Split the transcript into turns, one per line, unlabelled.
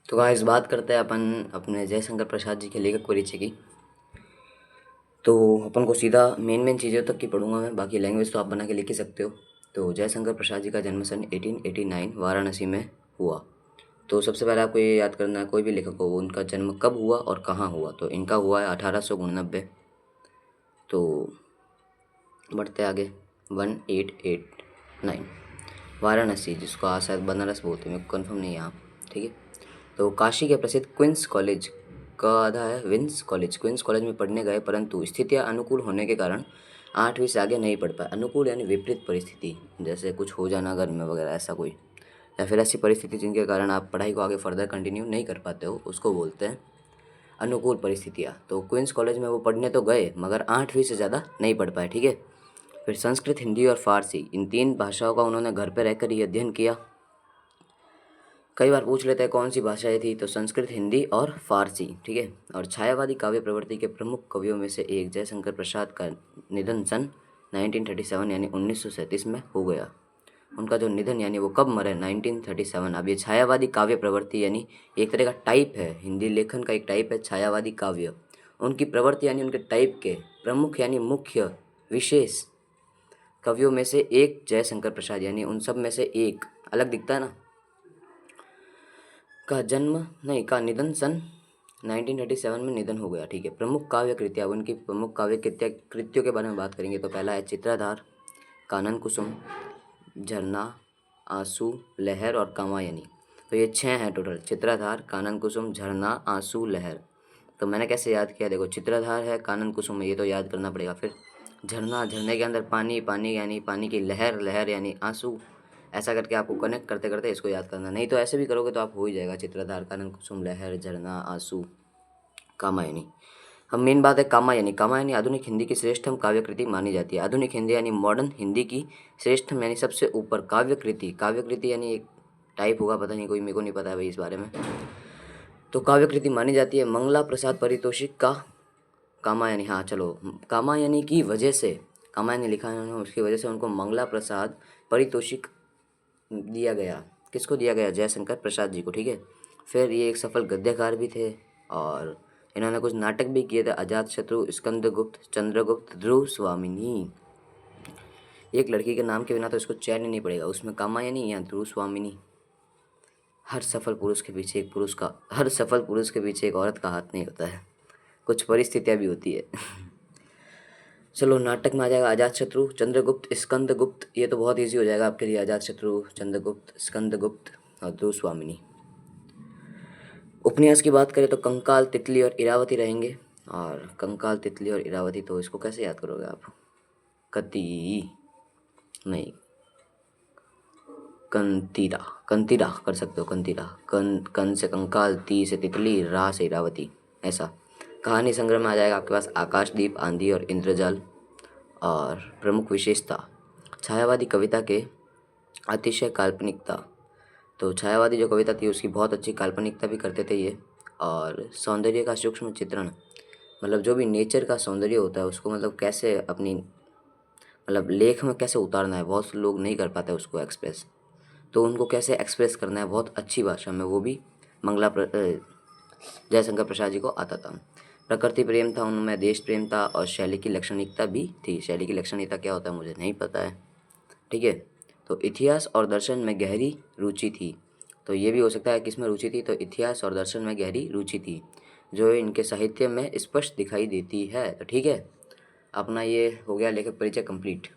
तो गाइस बात करते हैं अपन अपने जयशंकर प्रसाद जी के लेखक परिचय की। तो अपन को सीधा मेन चीज़ों तक की पढ़ूंगा मैं, बाकी लैंग्वेज तो आप बना के लिख ही सकते हो। तो जयशंकर प्रसाद जी का जन्म सन 1889 वाराणसी में हुआ। तो सबसे पहले आपको ये याद करना है, कोई भी लेखक हो वो उनका जन्म कब हुआ और कहाँ हुआ। तो इनका हुआ है 1889। तो बढ़ते आगे 1889 वाराणसी, जिसको आज शायद बनारस बोलते हैं, मेरे को कन्फर्म नहीं है यहाँ। ठीक है। तो काशी के प्रसिद्ध क्वींस कॉलेज का आधा है क्वींस कॉलेज में पढ़ने गए, परंतु स्थितियाँ अनुकूल होने के कारण 8वीं से आगे नहीं पढ़ पाए। अनुकूल यानी विपरीत परिस्थिति, जैसे कुछ हो जाना घर में वगैरह, ऐसा कोई, या फिर ऐसी परिस्थिति जिनके कारण आप पढ़ाई को आगे फर्दर कंटिन्यू नहीं कर पाते हो, उसको बोलते हैं अनुकूल परिस्थितियाँ। तो क्वींस कॉलेज में वो पढ़ने तो गए मगर 8वीं से ज़्यादा नहीं पढ़ पाए। ठीक है। फिर संस्कृत, हिंदी और फारसी, इन 3 भाषाओं का उन्होंने घर पर रहकर ही अध्ययन किया। कई बार पूछ लेते हैं कौन सी भाषाएं थी, तो संस्कृत, हिंदी और फारसी। ठीक है। और छायावादी काव्य प्रवृत्ति के प्रमुख कवियों में से एक जयशंकर प्रसाद का निधन सन 1937 यानी 1937 में हो गया। उनका जो निधन यानी वो कब मरे, 1937। अब ये छायावादी काव्य प्रवृत्ति यानी एक तरह का टाइप है, हिंदी लेखन का एक टाइप है छायावादी काव्य। उनकी प्रवृत्ति यानी उनके टाइप के प्रमुख यानी मुख्य विशेष कवियों में से एक जयशंकर प्रसाद, यानी उन सब में से एक, अलग दिखता है ना, का निधन सन 1937 में निधन हो गया। ठीक है। प्रमुख काव्य कृतियाँ, उनकी प्रमुख काव्य कृतियों के बारे में बात करेंगे। तो पहला है चित्राधार, कानन कुसुम, झरना, आंसू, लहर और कामायनी। तो ये 6 हैं टोटल, चित्राधार, कानन कुसुम, झरना, आंसू, लहर। तो मैंने कैसे याद किया, देखो चित्राधार है, कानन कुसुम है, ये तो याद करना पड़ेगा। फिर झरना, झरने के अंदर पानी, पानी यानी पानी की लहर, लहर यानी आंसू। ऐसा करके आपको कनेक्ट करते करते इसको याद करना, नहीं तो ऐसे भी करोगे तो आप हो ही जाएगा, चित्रधार, कानन कुसुम, लहर, झरना, आंसू, कामायनी। हम मेन बात है कामायनी। कामायनी आधुनिक हिंदी की श्रेष्ठतम काव्य कृति मानी जाती है। आधुनिक हिंदी यानी मॉडर्न हिंदी की श्रेष्ठतम यानी सबसे ऊपर काव्य कृति। काव्य कृति यानी एक टाइप होगा, पता नहीं, कोई, मेरे को नहीं पता है भाई इस बारे में। तो काव्य कृति मानी जाती है। मंगला प्रसाद पारितोषिक का कामायनी, हाँ चलो, कामायनी की वजह से, कामायनी लिखा है उन्होंने, उसकी वजह से उनको मंगला प्रसाद पारितोषिक दिया गया। किसको दिया गया? जयशंकर प्रसाद जी को। ठीक है। फिर ये एक सफल गद्यकार भी थे और इन्होंने कुछ नाटक भी किए थे, अजातशत्रु, स्कंदगुप्त, चंद्रगुप्त, ध्रुव स्वामिनी। एक लड़की के नाम के बिना तो इसको चैन ही नहीं पड़ेगा, उसमें कामायनी या ध्रुव स्वामिनी। हर सफल पुरुष के पीछे एक औरत का हाथ नहीं होता है, कुछ परिस्थितियाँ भी होती है। चलो, नाटक में आ जाएगा अजातशत्रु, चंद्रगुप्त, स्कंदगुप्त, ये तो बहुत इजी हो जाएगा आपके लिए, अजातशत्रु, चंद्रगुप्त, स्कंदगुप्त और ध्रुव स्वामिनी। उपन्यास की बात करें तो कंकाल, तितली और इरावती रहेंगे। और कंकाल, तितली और इरावती, तो इसको कैसे याद करोगे आप? कती नहीं, कंतीरा, कंतीरा कर सकते हो, कंतीरा। कन से कंकाल, ती से तितली, रा से इरावती, ऐसा। कहानी संग्रह में आ जाएगा आपके पास आकाशदीप, आंधी और इंद्रजाल। और प्रमुख विशेषता, छायावादी कविता के अतिशय काल्पनिकता। तो छायावादी जो कविता थी उसकी बहुत अच्छी काल्पनिकता भी करते थे ये। और सौंदर्य का सूक्ष्म चित्रण, मतलब जो भी नेचर का सौंदर्य होता है उसको मतलब कैसे अपनी मतलब लेख में कैसे उतारना है, बहुत से लोग नहीं कर पाते उसको एक्सप्रेस, तो उनको कैसे एक्सप्रेस करना है बहुत अच्छी भाषा में, वो भी जयशंकर प्रसाद जी को आता था। प्रकृति प्रेम था उनमें, देश प्रेम था और शैली की लक्षणिकता भी थी। शैली की लक्षणिकता क्या होता है मुझे नहीं पता है। ठीक है। तो इतिहास और दर्शन में गहरी रुचि थी। तो ये भी हो सकता है किस में रुचि थी, तो इतिहास और दर्शन में गहरी रुचि थी, जो इनके साहित्य में स्पष्ट दिखाई देती है। तो ठीक है, अपना ये हो गया लेखक परिचय कंप्लीट।